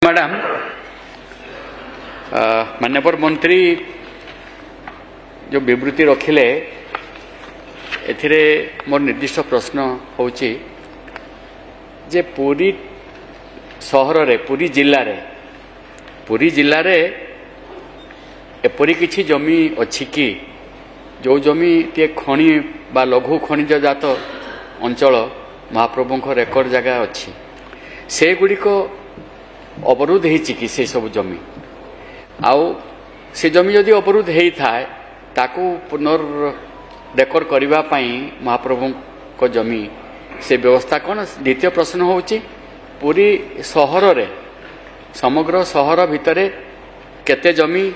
Madam माननीय मंत्री जो विवृत्ति रखिले एथिरे मोर निर्दिष्ट प्रश्न होची जे पुरी सहर रे पुरी जिल्ला रे एपरी किछि जमी अछि कि जो जमी टे खनि बा लघु खनिज जात अंचल महाप्रभु रेकर्ड जगह अच्छी से गुड़िक अवरुद्ध हो से सब जमी आउ से जमी जदि अवरुद्ध होता है ताकू पुनर् रेकर्ड करने महाप्रभु को जमी से व्यवस्था कौन। द्वितीय प्रश्न होची पूरी सहर रे समग्र सहर भितर केते जमी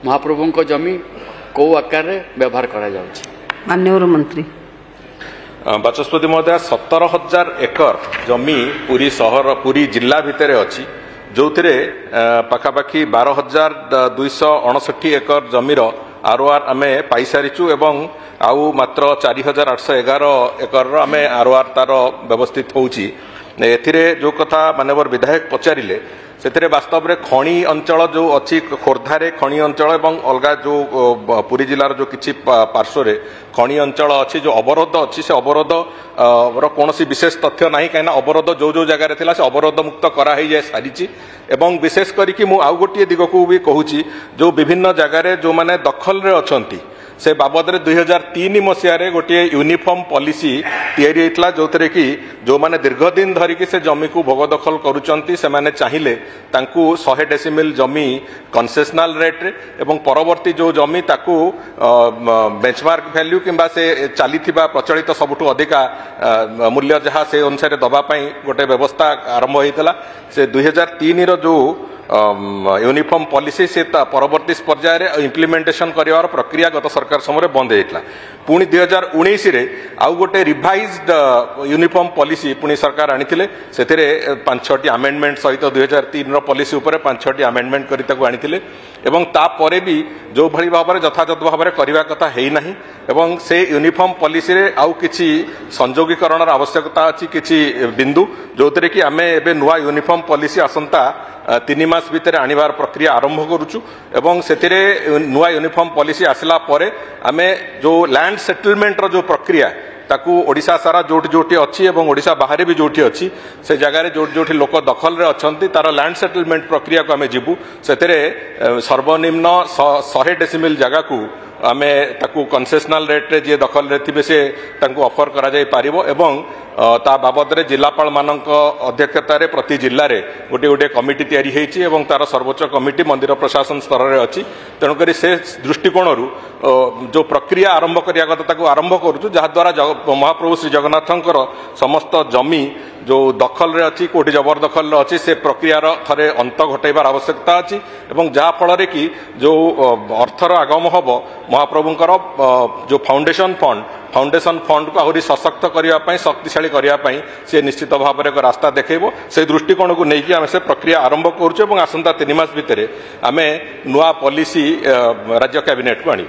महाप्रभु को जमी को आकार रे व्यवहार करा जाउछि। माननीय मंत्री बाचस्पति महोदय 17,000 एकर जमी पूरी सहर पूरी जिला भितर अच्छी जो पाखापाखि 12,259 एकर जमीर आरओआर आम पाई सारीचु एवं आउ मात्र 4,811 एकर आम आरओआर तार व्यवस्थित होउची। एथिरे जो कथा माननीय विधायक पचारिले से वास्तव में खणी अंचल जो अच्छी खोर्धारे खणी अंचल एवं अलग जो पुरी जिलार जो किछि पार्श्व खणी अंचल अच्छी जो अवरोध अच्छी से अवरोध कौन विशेष तथ्य ना कहीं अवरोध जो जो जगार थिला से अवरोध मुक्त कराई जाए सारी एवं विशेष करके मु आउ गोटे दिग को भी कहूँ जो विभिन्न जगार जो माने दखल रे अछंती से बाबद 2003 मसीह गोटे यूनिफॉर्म पॉलिसी तैयारी होता जो थे कि जो माने दीर्घ दिन धरिकी से जमी को भोग दखल करुचंती से माने चाहिए तांकू 100 डेसिमिल जमी कन्सेशनल रेट एवं परवर्ती जो जमी ताकू बेंचमार्क वैल्यू किंबा से चली प्रचलित सबुठु अधिका मूल्य जहाँ से अनुसार दवापाई गोटे व्यवस्था आरंभ होता से 2003 जो यूनिफॉर्म पॉलिसी से परवर्ती पर्यायर इम्प्लीमेंटेशन कर प्रक्रिया गत सरकार समय बंद होता पुणी 2019 रे आउ गोटे रिवाइज्ड यूनिफॉर्म पॉलिसी पुणी सरकार आनी से 5-6टी आमेंडमेंट सहित 2003 पॉलिसी उपर 5-6टी आमेंडमेंट कर आनी एवं तापर भी जो भली भाव में यथायथ भाव में करने कथा है नहीं एवं से यूनिफॉर्म पॉलिसी रे आउ किछि संयोगीकरण आवश्यकता अच्छी किछि बिंदु जो थे कि आम एवं नुआ यूनिफॉर्म पॉलिसी आसंता 3 मास भितर आनिबार प्रक्रिया आरंभ करुचु एवं से नुआ यूनिफॉर्म पॉलिसी आसला परे आमे जो लैंड सेटलमेंट रो जो प्रक्रिया ताकू ओडिशा सारा जोटी जोटी अच्छी एवं ओडिशा बाहर भी जोटी अच्छी से जगार जोटी जोटी लोक दखल रे अछंती तार लैंड सेटलमेंट प्रक्रिया को आमे जीवु से सर्वनिम्न 100 डेसिमिल जगह को आमे ताकू कन्सेशनल रेट रे जे दखल रे थिबे से तांकू ऑफर करा जाय पारिबो एवं ता बाबद रे जिलापाल मानक अध्यक्षता रे प्रति जिल्ला रे गोटे गोटे कमिटी तैयारी हेछि एवं तार सर्वोच्च कमिटी मंदिर प्रशासन स्तर रे अछि तेणुकरी से दृष्टिकोण जो प्रक्रिया आरंभ करिया कथा ताकू आरंभ करूछु जहा द्वारा महाप्रभु श्री जगन्नाथंकर समस्त जमी जो दखल रे अछि कोठी जबरदखल रे अछि से प्रक्रियार थरे अंत घटाइबार आवश्यकता अछि एवं जहा फल कि जो अर्थर आगम हब महाप्रभुंकर जो फाउंडेशन फंड को आहरी सशक्त करने शक्तिशाली करने से निश्चित भाव में एक रास्ता देखो से दृष्टिकोण को लेकिन आम से प्रक्रिया आरंभ करुँ आसंता 3 मास भितर आम नुआ पॉलिसी राज्य कैबिनेट को आनी।